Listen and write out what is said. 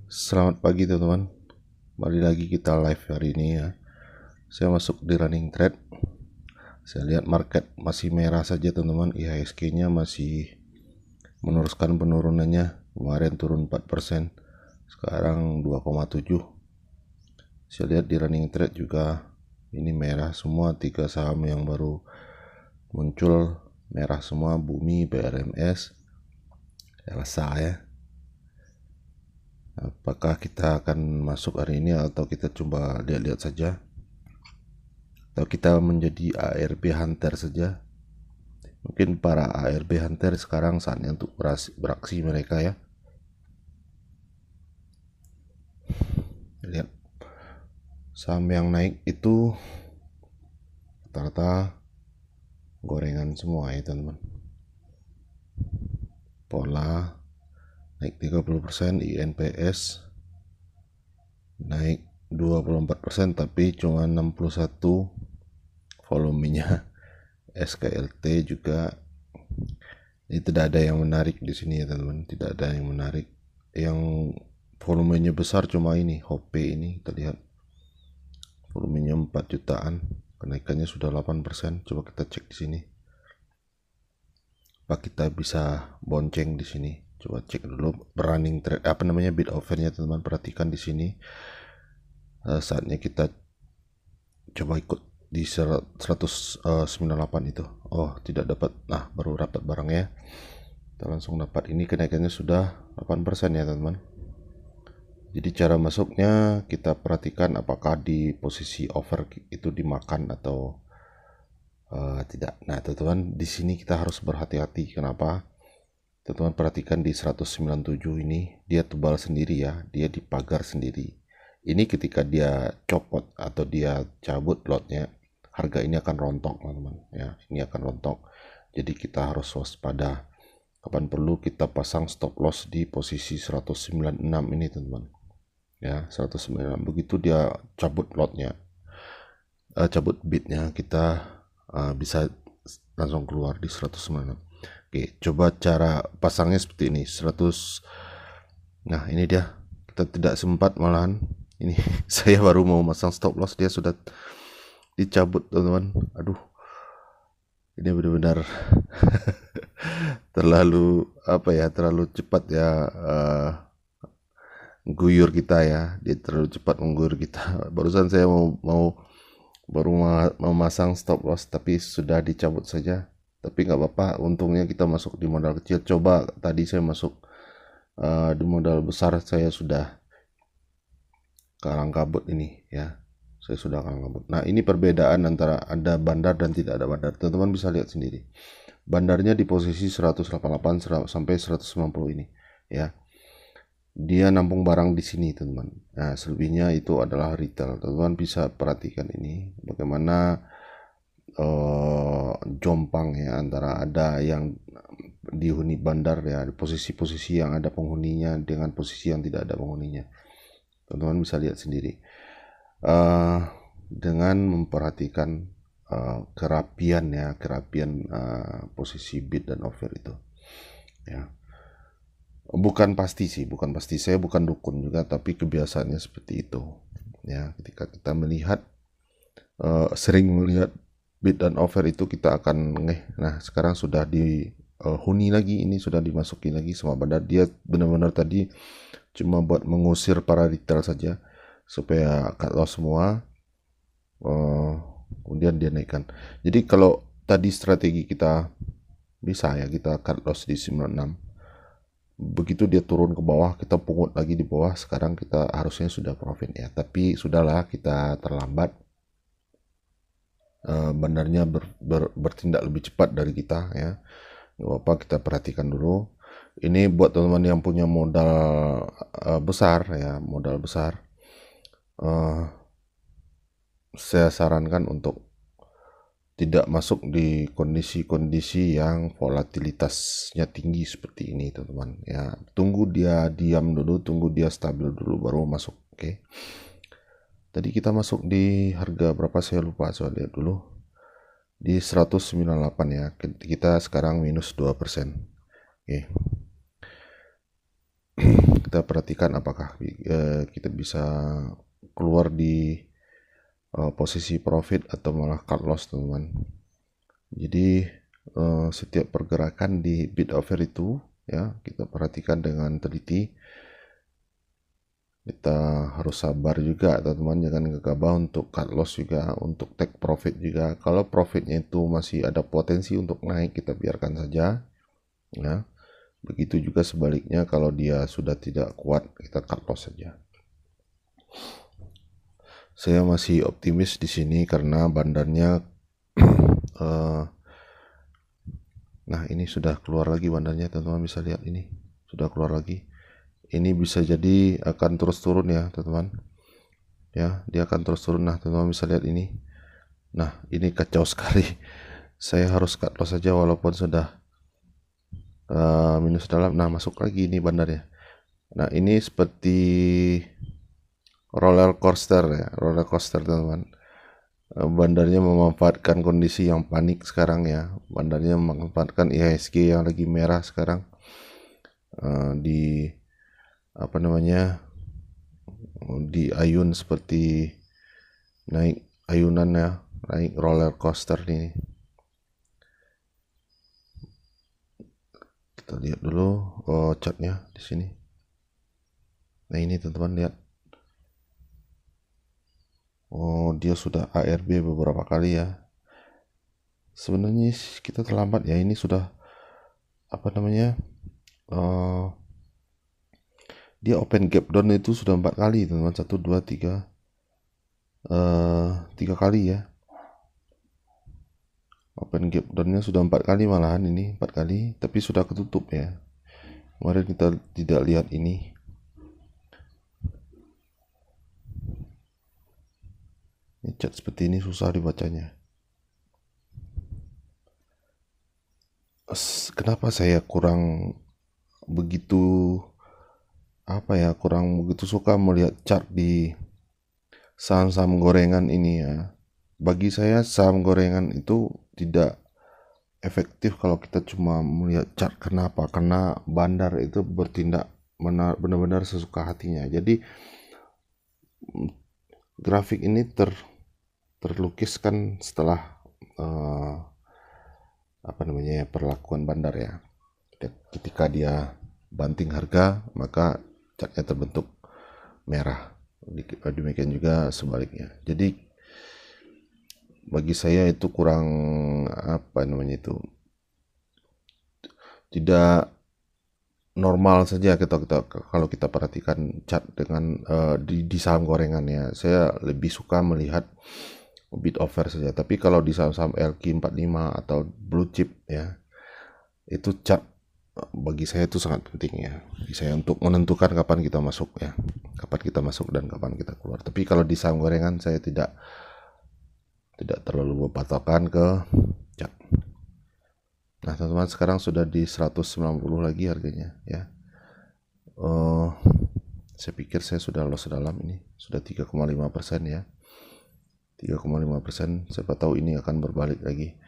Selamat pagi teman-teman. Kembali lagi kita live hari ini ya. Saya masuk di running trade. Saya lihat market masih merah saja teman-teman. IHSG-nya masih meneruskan penurunannya. Kemarin turun 4%, sekarang 2,7. Saya lihat di running trade juga ini merah semua. 3 saham yang baru muncul merah semua. Bumi, BRMS, LSA ya. Apakah kita akan masuk hari ini atau kita coba lihat-lihat saja, atau kita menjadi ARB hunter saja? Mungkin para ARB hunter sekarang saatnya untuk beraksi mereka ya. Lihat saham yang naik itu rata-rata gorengan semua ya teman-teman. Pola naik 30%, INPS naik 24%, tapi cuma 61 volumenya. SKLT juga ini tidak ada yang menarik di sini ya teman-teman, tidak ada yang menarik. Yang volumenya besar cuma ini HOPE, ini kita lihat volumenya 4 jutaan, kenaikannya sudah 8%. Coba kita cek di sini. Apa kita bisa bonceng di sini? Coba cek dulu running trade bid offernya teman-teman. Perhatikan di sini. Saatnya kita coba ikut di 198 itu. Oh, tidak dapat. Nah, baru dapat barangnya. Kita langsung dapat. Ini kenaikannya sudah 8% ya teman-teman. Jadi cara masuknya kita perhatikan apakah di posisi over itu dimakan atau tidak. Nah teman-teman, di sini kita harus berhati-hati. Kenapa? Teman-teman perhatikan di 197 ini dia tebal sendiri ya, dia dipagar sendiri. Ini ketika dia copot atau dia cabut lotnya, harga ini akan rontok teman-teman ya, ini akan rontok. Jadi kita harus waspada. Kapan perlu kita pasang stop loss di posisi 196 ini teman-teman ya. 196 begitu dia cabut lotnya, cabut bidnya, kita bisa langsung keluar di 196. Oke, coba cara pasangnya seperti ini. 100. Nah, ini dia. Kita tidak sempat malahan. Ini saya baru mau masang stop loss, dia sudah dicabut, teman-teman. Aduh. Ini benar-benar terlalu terlalu cepat ya, guyur kita ya. Dia terlalu cepat mengguyur kita. Barusan saya baru memasang stop loss tapi sudah dicabut saja. Tapi nggak apa-apa, untungnya kita masuk di modal kecil. Coba tadi saya masuk di modal besar, saya sudah kalang kabut ini ya. Saya sudah kalang kabut. Nah, ini perbedaan antara ada bandar dan tidak ada bandar. Teman-teman bisa lihat sendiri. Bandarnya di posisi 188 sampai 190 ini ya. Dia nampung barang di sini teman-teman. Nah, selebihnya itu adalah retail. Teman-teman bisa perhatikan ini bagaimana jompang ya, antara ada yang dihuni bandar ya, di posisi-posisi yang ada penghuninya dengan posisi yang tidak ada penghuninya. Teman-teman bisa lihat sendiri dengan memperhatikan kerapian posisi bid dan offer itu ya. Bukan pasti sih, bukan pasti, saya bukan dukun juga, tapi kebiasaannya seperti itu ya. Ketika kita melihat sering melihat bid dan offer itu, kita akan nah sekarang sudah dihuni lagi, ini sudah dimasuki lagi sama bandar. Dia benar-benar tadi cuma buat mengusir para retail saja supaya cut loss semua, kemudian dia naikkan. Jadi kalau tadi strategi kita bisa ya, kita cut loss di 96, begitu dia turun ke bawah kita pungut lagi di bawah. Sekarang kita harusnya sudah profit ya, tapi sudahlah, kita terlambat. Bandarnya bertindak lebih cepat dari kita ya. Gak apa-apa, kita perhatikan dulu. Ini buat teman-teman yang punya modal besar ya, modal besar, saya sarankan untuk tidak masuk di kondisi-kondisi yang volatilitasnya tinggi seperti ini teman-teman ya. Tunggu dia diam dulu, tunggu dia stabil dulu baru masuk. Oke. Tadi kita masuk di harga berapa saya lupa, saya lihat dulu. Di 198 ya. Kita sekarang minus 2%. Oke. kita perhatikan apakah kita bisa keluar di posisi profit atau malah cut loss, teman-teman. Jadi setiap pergerakan di bid offer itu ya kita perhatikan dengan teliti. Kita harus sabar juga, teman-teman, jangan gegabah untuk cut loss juga, untuk take profit juga. Kalau profitnya itu masih ada potensi untuk naik, kita biarkan saja ya. Begitu juga sebaliknya, kalau dia sudah tidak kuat, kita cut loss saja. Saya masih optimis di sini karena bandarnya nah ini sudah keluar lagi bandarnya, teman-teman bisa lihat, ini sudah keluar lagi. Ini bisa jadi akan terus turun ya, teman-teman. Ya, dia akan terus turun. Nah, teman-teman bisa lihat ini. Nah, ini kacau sekali. Saya harus cut loss saja walaupun sudah minus dalam. Nah, masuk lagi ini bandarnya. Nah, ini seperti roller coaster ya, roller coaster, teman-teman. Bandarnya memanfaatkan kondisi yang panik sekarang ya. Bandarnya memanfaatkan IHSG yang lagi merah sekarang. Di apa namanya, di ayun seperti naik ayunan ya, naik roller coaster ini. Kita lihat dulu chartnya di sini. Nah ini teman-teman lihat, dia sudah ARB beberapa kali ya. Sebenarnya kita terlambat ya, ini sudah apa namanya, dia open gap down itu sudah 4 kali, teman-teman. 1, 2, 3 3 kali ya. Open gap downnya sudah 4 kali, malahan ini 4 kali, tapi sudah ketutup ya. Kemarin kita tidak lihat ini. Ini chart seperti ini susah dibacanya. Kenapa saya kurang begitu kurang begitu suka melihat chart di saham-saham gorengan ini ya. Bagi saya saham gorengan itu tidak efektif kalau kita cuma melihat chart. Kenapa? Karena bandar itu bertindak benar-benar sesuka hatinya. Jadi grafik ini terlukiskan setelah perlakuan bandar ya. Ketika dia banting harga, maka chartnya terbentuk merah. Demikian juga sebaliknya. Jadi bagi saya itu kurang tidak normal saja kalau kita perhatikan chart dengan di saham gorengan ya. Saya lebih suka melihat bid offer saja. Tapi kalau di saham-saham LQ45 atau blue chip ya, itu chart bagi saya itu sangat penting ya. Bagi saya untuk menentukan kapan kita masuk ya, kapan kita masuk dan kapan kita keluar. Tapi kalau di saham gorengan saya tidak terlalu berpatokan ke chart. Nah, teman-teman, sekarang sudah di 190 lagi harganya ya. Saya pikir saya sudah loss dalam ini, sudah 3,5% ya. 3,5%, siapa tahu ini akan berbalik lagi.